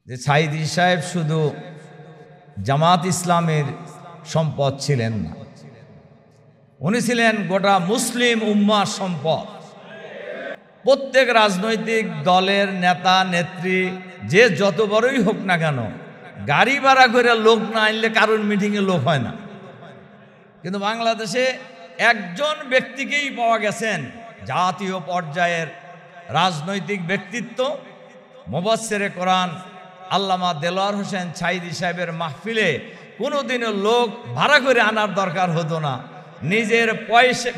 যে সাইদি সাহেব শুধু জামাত ইসলামের সম্পদ ছিলেন না, উনি ছিলেন গোটা মুসলিম উম্মার সম্পদ। প্রত্যেক রাজনৈতিক দলের নেতা নেত্রী যে যত বড়ই হোক না কেন, গাড়ি ভাড়া করে লোক না আনলে কারোর মিটিংয়ে লোক হয় না। কিন্তু বাংলাদেশে একজন ব্যক্তিকেই পাওয়া গেছেন জাতীয় পর্যায়ের রাজনৈতিক ব্যক্তিত্ব, মুফাসসিরে কোরআন আল্লামা দেলোয়ার হোসেন সাইদি সাহেবের মাহফিলে কোনোদিনও লোক ভাড়া করে আনার দরকার হতো না। নিজের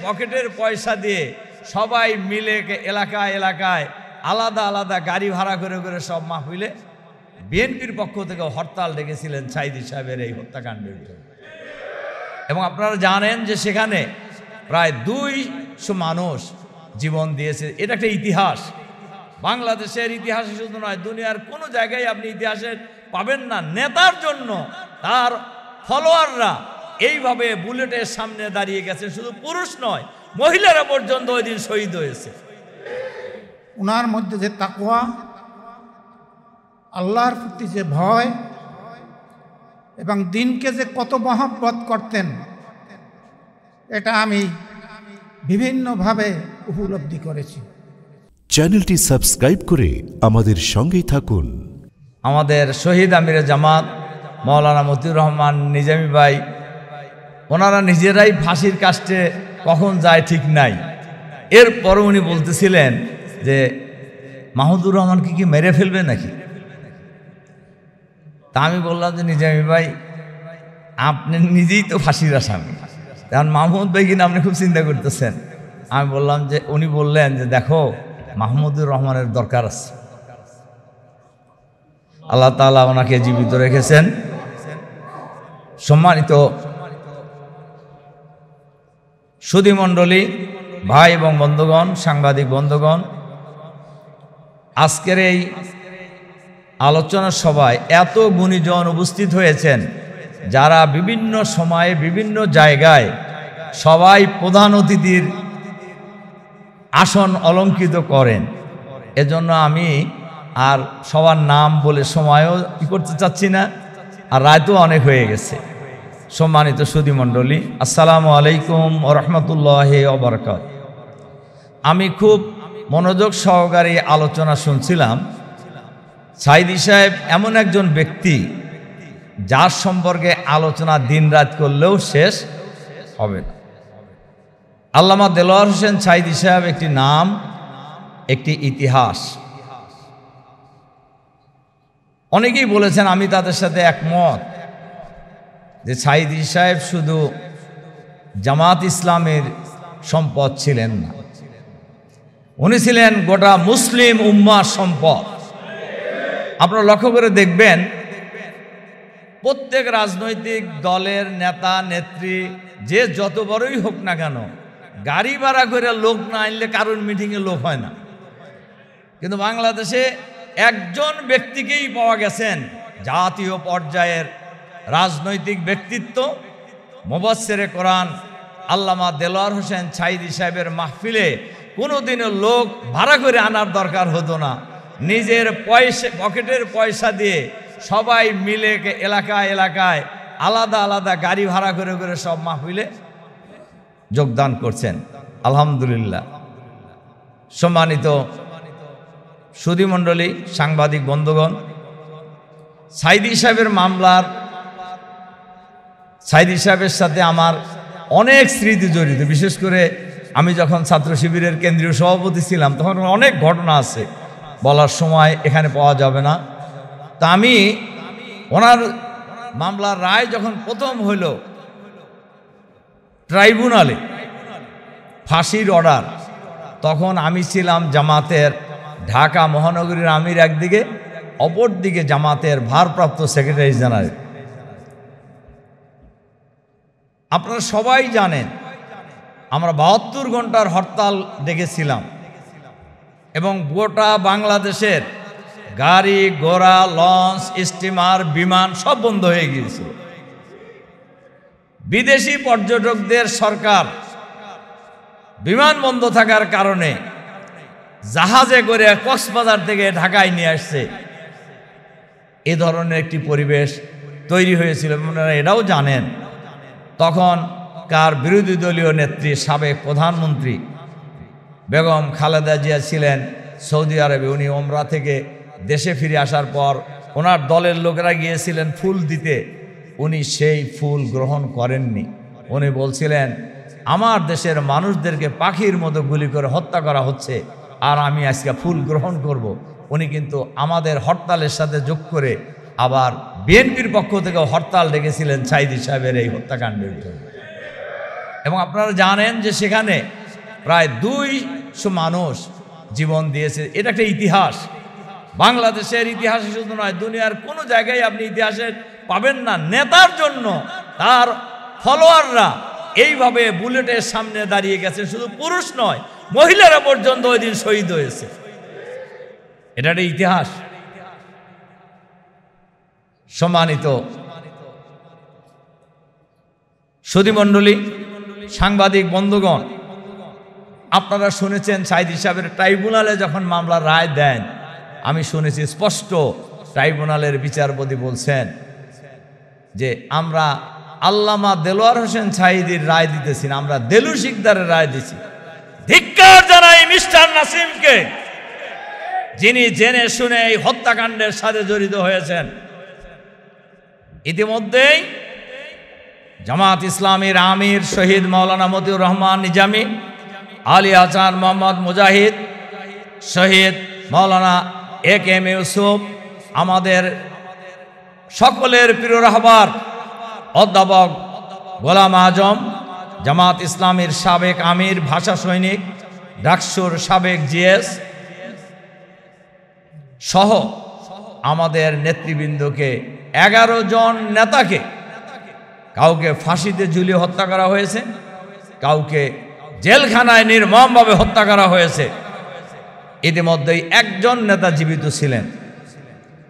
পকেটের পয়সা দিয়ে সবাই মিলে এলাকায় এলাকায় আলাদা আলাদা গাড়ি ভাড়া করে করে সব মাহফিলে বিএনপির পক্ষ থেকে হরতাল ডেকেছিলেন সাইদি সাহেবের এই হত্যাকাণ্ডের জন্য। এবং আপনারা জানেন যে সেখানে প্রায় 200 মানুষ জীবন দিয়েছে। এটা একটা ইতিহাস, বাংলাদেশের ইতিহাসে শুধু নয়, দুনিয়ার কোনো জায়গায় আপনি ইতিহাসে পাবেন না নেতার জন্য তার ফলোয়াররা এইভাবে বুলেটের সামনে দাঁড়িয়ে গেছে। শুধু পুরুষ নয়, মহিলারা পর্যন্ত ওই দিন শহীদ হয়েছে। ওনার মধ্যে যে তাকওয়া, আল্লাহর প্রতি যে ভয় এবং দিনকে যে কত মহব্বত করতেন, এটা আমি বিভিন্নভাবে উপলব্ধি করেছি। চ্যানেলটি সাবস্ক্রাইব করে আমাদের সঙ্গেই থাকুন। আমাদের শহীদ আমিরে জামাত মাওলানা মতিউর রহমান নিজামী ভাই, ওনারা নিজেরাই ফাঁসির কাস্টে কখন যায় ঠিক নাই। এরপরও উনি বলতেছিলেন যে মাহমুদুর রহমানকে কি মেরে ফেলবে নাকি। তা আমি বললাম যে নিজামী ভাই, আপনি নিজেই তো ফাঁসির আসামি, কারণ মাহমুদ ভাই কিনা আপনি খুব চিন্তা করতেছেন। আমি বললাম যে, উনি বললেন যে দেখো, মাহমুদুর রহমানের দরকার আছে। আল্লাহ তাআলা ওনাকে জীবিত রেখেছেন। সম্মানিত সুধীমণ্ডলী, ভাই এবং বন্ধুগণ, সাংবাদিক বন্ধুগণ, আজকের এই আলোচনা সভায় এত গুণীজন উপস্থিত হয়েছেন যারা বিভিন্ন সময়ে বিভিন্ন জায়গায় সবাই প্রধান অতিথির আসন অলঙ্কৃত করেন। এজন্য আমি আর সবার নাম বলে সময়ও করতে চাচ্ছি না, আর রাতও অনেক হয়ে গেছে। সম্মানিত সুধীমণ্ডলী, আসসালামু আলাইকুম ওয়া রাহমাতুল্লাহি ওয়া বারাকাতুহু। আমি খুব মনোযোগ সহকারে আলোচনা শুনছিলাম। সাইদি সাহেব এমন একজন ব্যক্তি যার সম্পর্কে আলোচনা দিনরাত করলেও শেষ হবে না। আল্লামা দেলোয়ার হোসেন সাইদি সাহেব একটি নাম, একটি ইতিহাস। অনেকেই বলেছেন, আমি তাদের সাথে একমত, যে সাইদি সাহেব শুধু জামাত ইসলামের সম্পদ ছিলেন না, উনি ছিলেন গোটা মুসলিম উম্মার সম্পদ। আপনারা লক্ষ্য করে দেখবেন, প্রত্যেক রাজনৈতিক দলের নেতা নেত্রী যে যত বড়ই হোক না কেন, গাড়ি ভাড়া করে লোক না আনলে কারোর মিটিংয়ে লোক হয় না। কিন্তু বাংলাদেশে একজন ব্যক্তিকেই পাওয়া গেছেন জাতীয় পর্যায়ের রাজনৈতিক ব্যক্তিত্ব, মুফাসসিরে কোরআন আল্লামা দেলোয়ার হোসেন সাইদি সাহেবের মাহফিলে কোনোদিনও লোক ভাড়া করে আনার দরকার হতো না। নিজের পকেটের পয়সা দিয়ে সবাই মিলে এলাকায় এলাকায় আলাদা আলাদা গাড়ি ভাড়া করে করে সব মাহফিলে যোগদান করছেন। আলহামদুলিল্লাহ। সম্মানিত সুধীমণ্ডলী, সাংবাদিক বন্ধুগণ, সাইদি সাহেবের মামলার, সাইদি সাহেবের সাথে আমার অনেক স্মৃতি জড়িত। বিশেষ করে আমি যখন ছাত্র শিবিরের কেন্দ্রীয় সভাপতি ছিলাম, তখন অনেক ঘটনা আছে, বলার সময় এখানে পাওয়া যাবে না। তা আমি ওনার মামলার রায় যখন প্রথম হইল ট্রাইব্যুনালে, ফাঁসির অর্ডার, তখন আমি ছিলাম জামাতের ঢাকা মহানগরীর আমির একদিকে, অপরদিকে জামাতের ভারপ্রাপ্ত সেক্রেটারি জেনারেল। আপনারা সবাই জানেন আমরা 72 ঘন্টার হরতাল ডেকেছিলাম এবং গোটা বাংলাদেশের গাড়ি ঘোড়া, লঞ্চ, স্টিমার, বিমান সব বন্ধ হয়ে গিয়েছিল। বিদেশি পর্যটকদের সরকার বিমান বন্ধ থাকার কারণে জাহাজে করে কক্সবাজার থেকে ঢাকায় নিয়ে আসছে। এ ধরনের একটি পরিবেশ তৈরি হয়েছিল। আপনারা এটাও জানেন, তখন কার বিরোধী দলীয় নেত্রী সাবেক প্রধানমন্ত্রী বেগম খালেদা জিয়া ছিলেন সৌদি আরবে। উনি ওমরা থেকে দেশে ফিরে আসার পর ওনার দলের লোকেরা গিয়েছিলেন ফুল দিতে, উনি সেই ফুল গ্রহণ করেননি। উনি বলছিলেন, আমার দেশের মানুষদেরকে পাখির মতো গুলি করে হত্যা করা হচ্ছে, আর আমি আজকে ফুল গ্রহণ করব। উনি কিন্তু আমাদের হরতালের সাথে যোগ করে আবার বিএনপির পক্ষ থেকে হরতাল ডেকেছিলেন সাঈদী সাহেবের এই হত্যাকাণ্ডের জন্য। এবং আপনারা জানেন যে সেখানে প্রায় 200 মানুষ জীবন দিয়েছে। এটা একটা ইতিহাস, বাংলাদেশের ইতিহাসে শুধু নয়, দুনিয়ার কোনো জায়গায় আপনি ইতিহাসে পাবেন না নেতার জন্য তার ফলোয়াররা এইভাবে বুলেটের সামনে দাঁড়িয়ে গেছে। শুধু পুরুষ নয়, মহিলারা পর্যন্ত ওই দিন শহীদ হয়েছে। এটা একটা ইতিহাস। সম্মানিত সুধীমণ্ডলী, সাংবাদিক বন্ধুগণ, আপনারা শুনেছেন সাঈদী সাহেবের ট্রাইব্যুনালে যখন মামলার রায় দেন, আমি শুনেছি স্পষ্ট ট্রাইব্যুনালের বিচারপতি বলছেন যে আমরা আল্লামা দেলোয়ার হোসেন সাঈদীর রায় দিতেছি না, আমরা দেলু শিকদারের রায় দিছি। ধিক্কার জানাই মিস্টার নাসিমকে, যিনি জেনে শুনে এই হত্যাকাণ্ডের সাথে জড়িত হয়েছেন। ইতিমধ্যেই জামাত ইসলামীর আমির শহীদ মাওলানা মতিউর রহমান নিজামী, আলী আহসান মোহাম্মদ মুজাহিদ, শহীদ মাওলানা এ.কে.এম. ইউসুফ, আমাদের সকলের প্রিয় রাহবার অধ্যাপক গোলাম আজম, জামাত ইসলামীর সাবেক আমির, ভাষা সৈনিক, ডাকসুর সাবেক জিএস সহ আমাদের নেতৃবৃন্দকে 11 জন নেতাকে কাউকে ফাঁসিতে ঝুলিয়ে হত্যা করা হয়েছে, কাউকে জেলখানায় নির্মমভাবে হত্যা করা হয়েছে। ইতিমধ্যেই একজন নেতা জীবিত ছিলেন,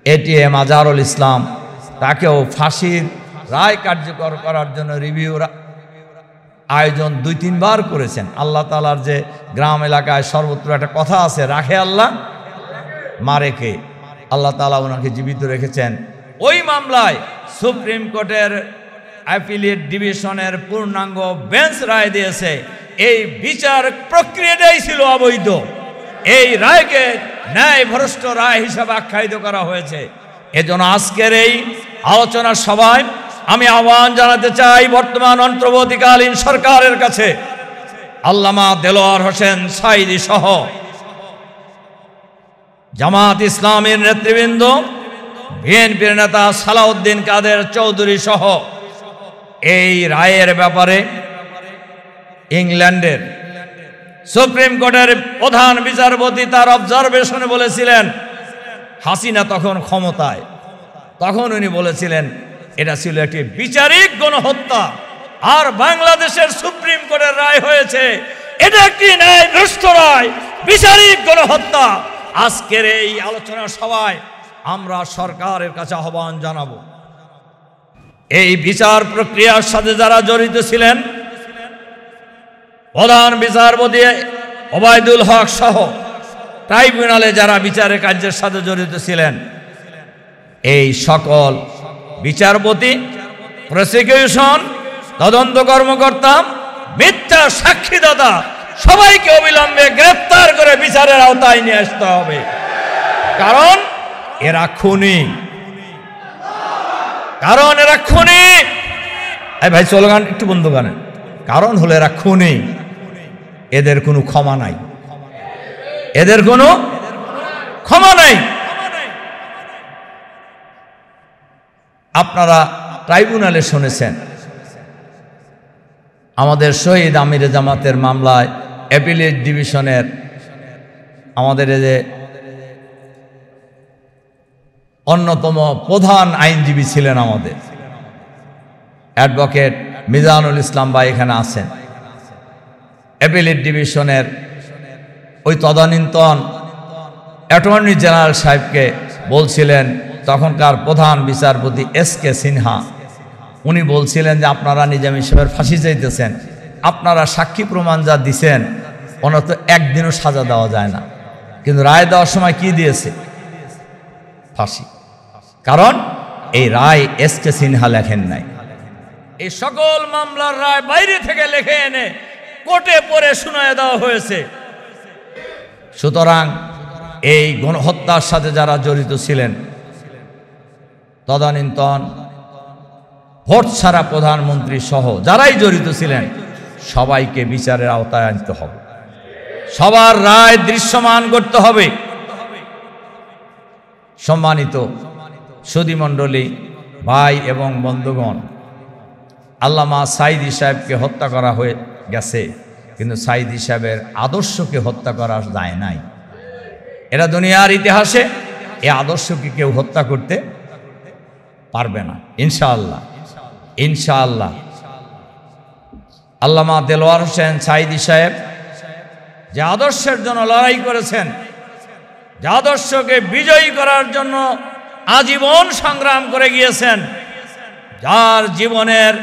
এটিএম আজহারুল ইসলাম, তাকেও ফাঁসির রায় কার্যকর করার জন্য রিভিউর আয়োজন 2-3 বার করেছেন। আল্লাহ তাআলার যে গ্রাম এলাকায় সর্বত্র একটা কথা আছে, রাখে আল্লাহ মারে কে। আল্লাহ তাআলা ওনাকে জীবিত রেখেছেন। ওই মামলায় সুপ্রিম কোর্টের অ্যাপিলেট ডিভিশনের পূর্ণাঙ্গ বেঞ্চ রায় দিয়েছে, এই বিচার প্রক্রিয়াটাই ছিল অবৈধ। এই রায়কে ন্যায় ভ্রষ্ট রায় হিসাবে আখ্যায়িত করা হয়েছে। এজন্য আজকের এই আলোচনা সভায় আমি আহ্বান জানাতে চাই বর্তমান অন্তর্বর্তীকালীন সরকারের কাছে, আল্লামা দেলোয়ার হোসেন সাঈদী সহ জামাত ইসলামীর নেতৃবৃন্দ, বিএনপির নেতা সালাউদ্দিন কাদের চৌধুরী সহ এই রায়ের ব্যাপারে ইংল্যান্ডের সুপ্রিম কোর্টের প্রধান বিচারপতি তার অবজারভেশনে বলেছিলেন, হাসিনা তখন ক্ষমতায়, তখন উনি বলেছিলেন এটা ছিল একটি বিচারিক গণহত্যা, আর বাংলাদেশের সুপ্রিম কোর্টের রায় হয়েছে এটা একটি ন্যায় ভ্রষ্ট রায়, বিচারিক গণহত্যা। আজকের এই আলোচনা সভায় আমরা সরকারের কাছে আহ্বান জানাবো, এই বিচার প্রক্রিয়ার সাথে যারা জড়িত ছিলেন, প্রধান বিচারপতি ওবায়দুল হক সহ ট্রাইব্যুনালে যারা বিচারের কার্যের সাথে জড়িত ছিলেন, এই সকল বিচারপতি, প্রসিকিউশন, তদন্ত কর্মকর্তা, মিথ্যা সাক্ষীদাতা সবাইকে অবিলম্বে গ্রেফতার করে বিচারের আওতায় নিয়ে আসতে হবে। কারণ এরা খুনি, কারণ এরা খুনি। এই ভাই স্লোগান একটু বন্ধ করেন। কারণ হলো এরা খুনি, এদের কোনো ক্ষমা নাই, এদের কোনো ক্ষমা নাই। আপনারা ট্রাইব্যুনালে শুনেছেন আমাদের শহীদ আমিরে জামাতের মামলায় অ্যাপিলেট ডিভিশনের আমাদের যে অন্যতম প্রধান আইনজীবী ছিলেন আমাদের অ্যাডভোকেট মিজানুল ইসলাম ভাই এখানে আছেন। অ্যাপিলেট ডিভিশনের ওই তদানীন্তন অ্যাটর্নি জেনারেল সাহেবকে বলছিলেন, তখনকার প্রধান বিচারপতি এস.কে. সিনহা, উনি বলছিলেন যে আপনারা নিজামী সাহেবের ফাঁসি চাইতেছেন, আপনারা সাক্ষী প্রমাণ যা দিছেন ওনার তো একদিনও সাজা দেওয়া যায় না, কিন্তু রায় দেওয়ার সময় কি দিয়েছে? ফাঁসি। কারণ এই রায় এসকে সিনহা লেখেন নাই, এই সকল মামলার রায় বাইরে থেকে লিখে এনে কোর্টে পড়ে শুনিয়ে দেওয়া হয়েছে। সুতরাং এই গণহত্যার সাথে যারা জড়িত ছিলেন, তদানীন্তন ভোট ছাড়া প্রধানমন্ত্রী সহ যারাই জড়িত ছিলেন, সবাইকে বিচারের আওতায় আনতে হবে, সবার রায় দৃশ্যমান করতে হবে। সম্মানিত সুধীমণ্ডলী, ভাই এবং বন্ধুগণ, আল্লামা সাঈদী সাহেবকে হত্যা করা হয়ে গেছে, কিন্তু সাঈদী সাহেবের আদর্শকে হত্যা করা যায় নাই। এরা দুনিয়ার ইতিহাসে এই আদর্শকে কেউ হত্যা করতে পারবে না ইনশাআল্লাহ, ইনশাআল্লাহ। আল্লামা দেলোয়ার হোসেন সাঈদী সাহেব যে আদর্শের জন্য লড়াই করেছেন, যে আদর্শকে বিজয়ী করার জন্য আজীবন সংগ্রাম করে গিয়েছেন, যার জীবনের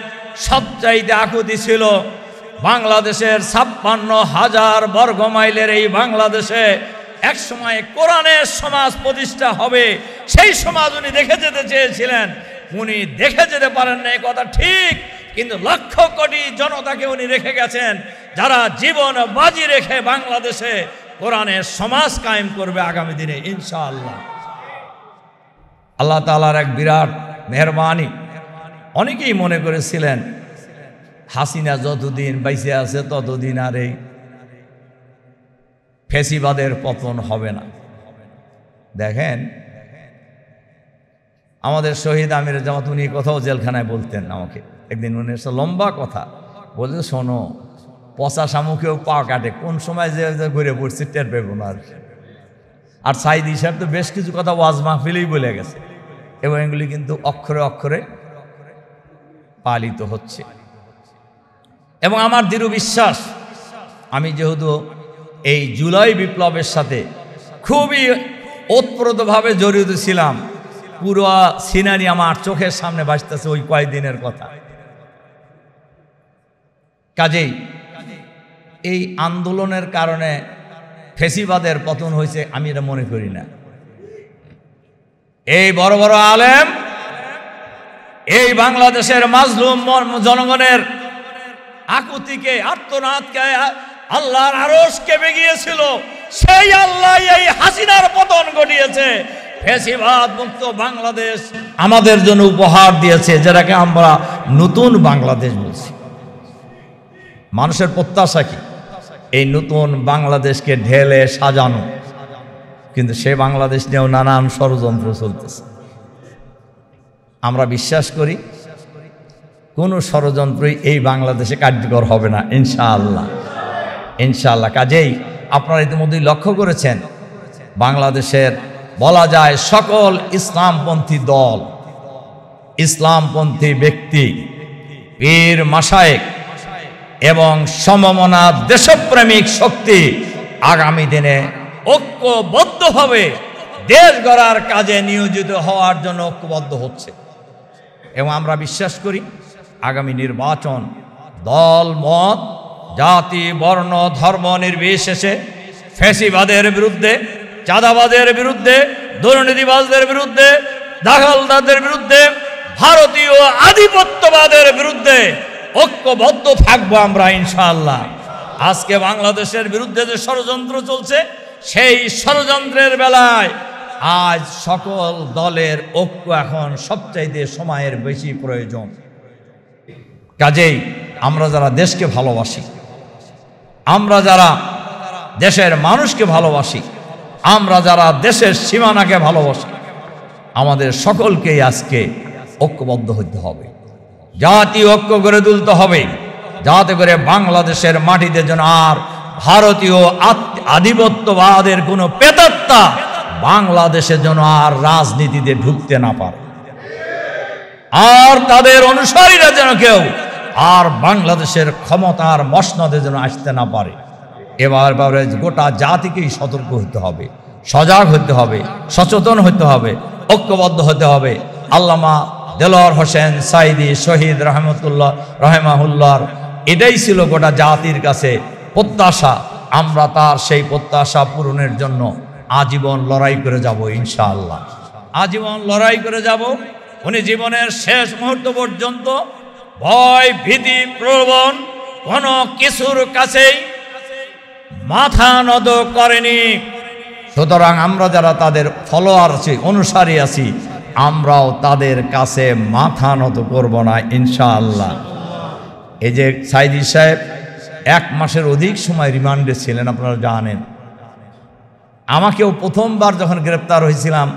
সবচাইতে আকুতি ছিল বাংলাদেশের 56,000 বর্গ মাইলের এই বাংলাদেশে একসময় কোরআনের সমাজ প্রতিষ্ঠা হবে, সেই সমাজ উনি দেখে যেতে চেয়েছিলেন। উনি দেখে যেতে পারেন না, এই কথা ঠিক, কিন্তু লক্ষ কোটি জনতাকে উনি রেখে গেছেন, যারা জীবন বাজি রেখে বাংলাদেশে কোরআনের সমাজ কায়েম করবে আগামী দিনে ইনশাআল্লাহ। আল্লাহ তাআলার এক বিরাট মেহেরবানি। অনেকেই মনে করেছিলেন হাসিনা যতদিন বাইসে আছে ততদিন আর এই ফ্যাসিবাদের পতন হবে না। দেখেন, আমাদের শহীদ আমির জামাত উনি কোথাও জেলখানায় বলতেন আমাকে একদিন, উনি একটা লম্বা কথা বলতে, শোনো, পচা শামুকেও পা কাটে, কোন সময় যে ঘুরে পড়ছে টের পেব না। আর সাঈদী সাহেব তো বেশ কিছু কথা ওয়াজ মাহফিলেই বলে গেছে, এবং এগুলি কিন্তু অক্ষরে অক্ষরে পালিত হচ্ছে। এবং আমার দৃঢ় বিশ্বাস, আমি যেহেতু এই জুলাই বিপ্লবের সাথে খুবই ওতপ্রোতভাবে জড়িত ছিলাম, পুরো সিনারি আমার চোখের সামনে ভাসতেছে ওই কয়েকদিনের কথা। কাজেই এই আন্দোলনের কারণে ফ্যাসিবাদের পতন হয়েছে আমি এটা মনে করি না। এই বড় বড় আলেম এই বাংলাদেশের মাজলুম জনগণের আকুতিকে, আর্তনাদকে, আল্লাহর আরশ কেঁপে গিয়েছিল, সেই আল্লাহ এই হাসিনার পতন ঘটিয়েছে। ফ্যাসিবাদ মুক্ত বাংলাদেশ আমাদের জন্য উপহার দিয়েছে, যেটাকে আমরা নতুন বাংলাদেশ বলছি। মানুষের প্রত্যাশা কি? এই নতুন বাংলাদেশকে ঢেলে সাজানো, কিন্তু সে বাংলাদেশ নিয়েও নানান ষড়যন্ত্র চলতেছে। আমরা বিশ্বাস করি কোনো ষড়যন্ত্রই এই বাংলাদেশে কার্যকর হবে না ইনশাআল্লাহ, ইনশাআল্লাহ। কাজেই আপনারা ইতিমধ্যেই লক্ষ্য করেছেন, বাংলাদেশের বলা যায় সকল ইসলামপন্থী দল, ইসলামপন্থী ব্যক্তি, পীর মাশায়েখ এবং সমমনা দেশপ্রেমিক শক্তি আগামী দিনে ঐক্যবদ্ধভাবে দেশ গড়ার কাজে নিয়োজিত হওয়ার জন্য ঐক্যবদ্ধ হচ্ছে। এবং আমরা বিশ্বাস করি আগামী নির্বাচন দল মত, জাতি, বর্ণ, ধর্ম নির্বিশেষে ফ্যাসিবাদের বিরুদ্ধে, চাঁদাবাদের বিরুদ্ধে, দুর্নীতিবাজদের বিরুদ্ধে, দখলদারদের বিরুদ্ধে, ভারতীয় আধিপত্যবাদের বিরুদ্ধে ঐক্যবদ্ধ থাকবো আমরা ইনশাআল্লাহ। আজকে বাংলাদেশের বিরুদ্ধে যে ষড়যন্ত্র চলছে, সেই ষড়যন্ত্রের বেলায় আজ সকল দলের ঐক্য এখন সবচাইতে সময়ের বেশি প্রয়োজন। কাজেই আমরা যারা দেশকে ভালোবাসি, আমরা যারা দেশের মানুষকে ভালোবাসি, আমরা যারা দেশের সীমানাকে ভালোবাসি, আমাদের সকলকেই আজকে ঐক্যবদ্ধ হতে হবে, জাতীয় ঐক্য গড়ে তুলতে হবে, যাতে করে বাংলাদেশের মাটিতে যেন আর ভারতীয় আধিপত্যবাদের কোনো প্রেতাত্মা বাংলাদেশের জন্য আর রাজনীতিতে ঢুকতে না পারে, আর তাদের অনুসারীরা যেন কেউ আর বাংলাদেশের ক্ষমতার মসনদে যেন আসতে না পারে। এবার গোটা জাতিকেই সতর্ক হতে হবে, সজাগ হতে হবে, সচেতন হতে হবে, ঐক্যবদ্ধ হতে হবে। আল্লামা দেলোয়ার হোসেন সাঈদী শহীদ রহমাহুল্লাহর এটাই ছিল গোটা জাতির কাছে প্রত্যাশা। আমরা তার সেই প্রত্যাশা পূরণের জন্য আজীবন লড়াই করে যাব ইনশাআল্লাহ। আজীবন লড়াই করে যাব। উনি জীবনের শেষ মুহূর্ত পর্যন্ত ভয় ভীতি প্রবণ কোনো কিছুর কাছেই মাথা নত করেনি। সুতরাং আমরা যারা তাদের ফলোয়ার আছি, অনুসারী আছি, আমরাও তাদের কাছে মাথা নত করব না ইনশাআল্লাহ। এই যে সাইদি সাহেব 1 মাসের অধিক সময় রিমান্ডে ছিলেন, আপনারা জানেন। আমাকেও প্রথমবার যখন গ্রেপ্তার হয়েছিলাম,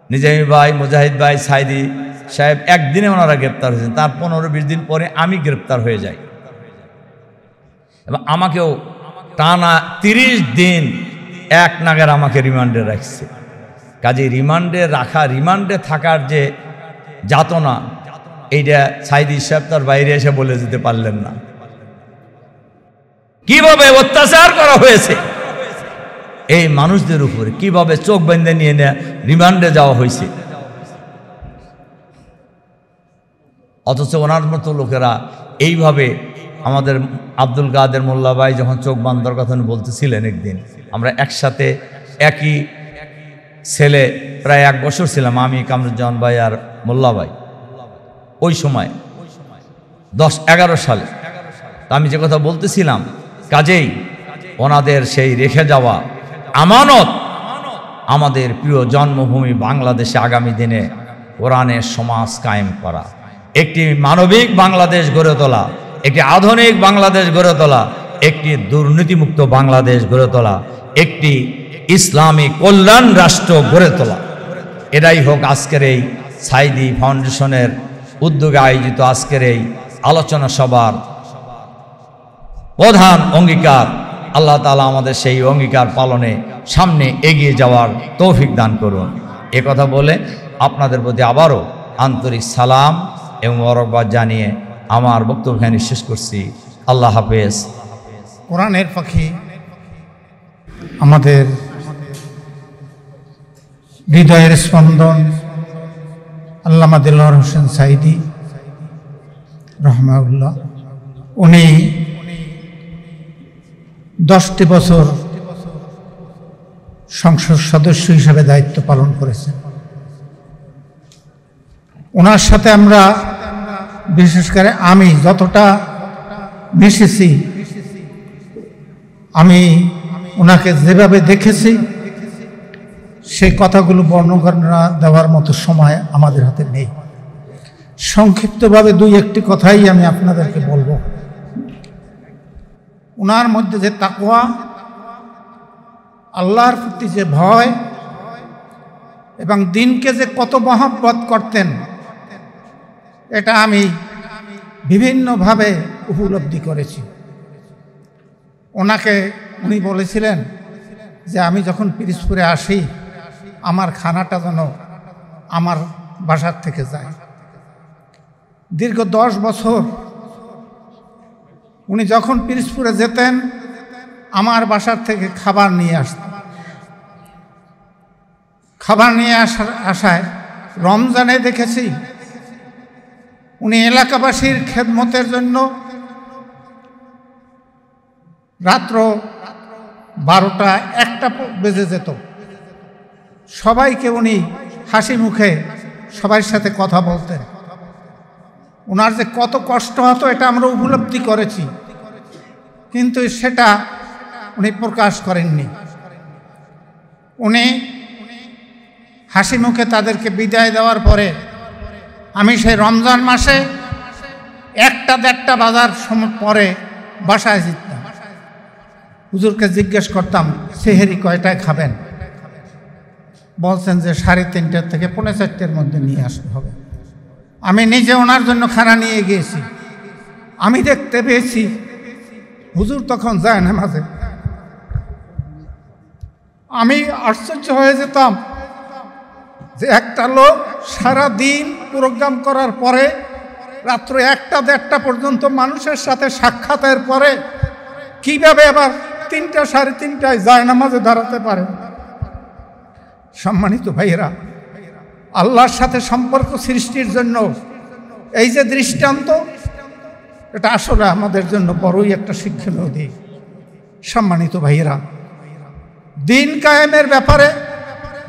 নিজামী ভাই, মুজাহিদ ভাই, সাইদি সাহেব একদিনে ওনারা গ্রেপ্তার হয়েছেন। তার 15-20 দিন পরে আমি গ্রেপ্তার হয়ে যাই এবং আমাকেও টানা 30 দিন এক নাগার আমাকে রিমান্ডে রাখছে। কাজে রিমান্ডে রাখা, রিমান্ডে থাকার যে যাতনা, এইটা সাইদি সাহেব তার বাইরে এসে বলে যেতে পারলেন না। কিভাবে অত্যাচার করা হয়েছে এই মানুষদের উপরে, কিভাবে চোখ বেঁধে নিয়ে রিমান্ডে যাওয়া হয়েছে। অথচ ওনার মতো লোকেরা এইভাবে, আমাদের আব্দুল কাদের মোল্লা ভাই যখন চোখ বান্ধার কথা বলতেছিলেন, একদিন আমরা একসাথে একই ছেলে প্রায় 1 বছর ছিলাম, আমি, কামরুজ্জামান ভাই আর মোল্লা ভাই। ওই সময় 10-11 সালে আমি যে কথা বলতেছিলাম, কাজেই ওনাদের সেই রেখে যাওয়া আমানত, আমাদের প্রিয় জন্মভূমি বাংলাদেশে আগামী দিনে কোরআনের সমাজ কায়েম করা, একটি মানবিক বাংলাদেশ গড়ে তোলা, একটি আধুনিক বাংলাদেশ গড়ে তোলা, একটি দুর্নীতিমুক্ত বাংলাদেশ গড়ে তোলা, একটি ইসলামী কল্যাণ রাষ্ট্র গড়ে তোলা। এটাই হোক আজকের এই সাইদি ফাউন্ডেশনের উদ্যোগে আয়োজিত আজকের এই আলোচনা সভার প্রধান অঙ্গীকার। আল্লাহ তাআলা আমাদের সেই অঙ্গীকার পালনে সামনে এগিয়ে যাওয়ার তৌফিক দান করুন। এ কথা বলে আপনাদের প্রতি আবারও আন্তরিক সালাম এবং মোবারকবাদ জানিয়ে আমার বক্তব্য এখানে শেষ করছি। আল্লাহ হাফেজ। কোরআনের পাখি আমাদের হৃদয়ের স্পন্দন আল্লামা দেলোয়ার হোসেন সাইদি রহমাউল্লাহ, উনি 10টি বছর সংসদ সদস্য হিসেবে দায়িত্ব পালন করেছেন। ওনার সাথে আমরা, বিশেষ করে আমি যতটা মিশেছি, আমি ওনাকে যেভাবে দেখেছি সেই কথাগুলো বর্ণনা দেওয়ার মতো সময় আমাদের হাতে নেই। সংক্ষিপ্তভাবে 2-1টি কথাই আমি আপনাদেরকে বলবো। ওনার মধ্যে যে তাকওয়া, আল্লাহর প্রতি যে ভয় এবং দিনকে যে কত মহব্বত করতেন, এটা আমি বিভিন্নভাবে উপলব্ধি করেছি। উনি বলেছিলেন যে আমি যখন পিরিজপুরে আসি, আমার খানাটা যেন আমার বাসার থেকে যায়। দীর্ঘ 10 বছর উনি যখন পিরিজপুরে যেতেন, আমার বাসার থেকে খাবার নিয়ে আসতেন। খাবার নিয়ে আসায় রমজানে দেখেছি উনি এলাকাবাসীর খেদমতের জন্য রাত্র 12টা-1টা বেজে যেত, সবাইকে উনি হাসি মুখে সবার সাথে কথা বলতেন। ওনার যে কত কষ্ট হতো এটা আমরা উপলব্ধি করেছি, কিন্তু সেটা উনি প্রকাশ করেননি। উনি হাসি মুখে তাদেরকে বিদায় দেওয়ার পরে আমি সেই রমজান মাসে 1টা-1.5টা বাজার সময় পরে বাসায় যেতাম। হুজুরকে জিজ্ঞেস করতাম সেহেরি কয়টায় খাবেন, বলছেন যে 3:30 থেকে 4:45-এর মধ্যে নিয়ে আসতে হবে। আমি নিজে ওনার জন্য খানা নিয়ে গিয়েছি। আমি দেখতে পেয়েছি হুজুর তখন যায় নামাজে। আমি আশ্চর্য হয়ে যেতাম যে একটা লোক সারা দিন প্রোগ্রাম করার পরে রাত্র 1টা-1.5টা পর্যন্ত মানুষের সাথে সাক্ষাতের পরে কিভাবে আবার 3টা-3:30টায় যায় নামাজে দাঁড়াতে পারে। সম্মানিত ভাইয়েরা, আল্লাহর সাথে সম্পর্ক সৃষ্টির জন্য এই যে দৃষ্টান্ত, এটা আসলে আমাদের জন্য বড়ই একটা শিক্ষণীয় দিক। সম্মানিত ভাইয়েরা, দিন কায়েমের ব্যাপারে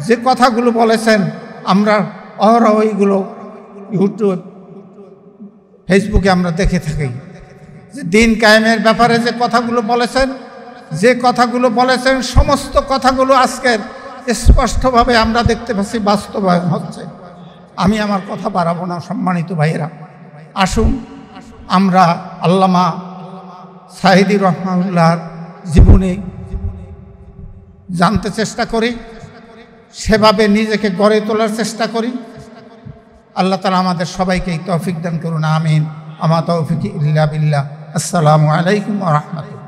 যে কথাগুলো বলেছেন আমরা অহরহ এইগুলো ইউটিউব ফেসবুকে আমরা দেখে থাকি, যে দিন কায়েমের ব্যাপারে যে কথাগুলো বলেছেন সমস্ত কথাগুলো আজকের স্পষ্টভাবে আমরা দেখতে পাচ্ছি বাস্তবায়ন হচ্ছে। আমি আমার কথা বাড়াবো না, সম্মানিত ভাইয়েরা, আসুন আমরা আল্লামা সাঈদী রহমাতুল্লাহর জীবনী জানতে চেষ্টা করি, সেভাবে নিজেকে গড়ে তোলার চেষ্টা করি। আল্লাহ তাআলা আমাদের সবাইকে তৌফিক দান করুন, আমিন। আমা তৌফিক ইল্লা বিল্লাহ। আসসালামু আলাইকুম ওয়া রাহমাতুল্লাহ।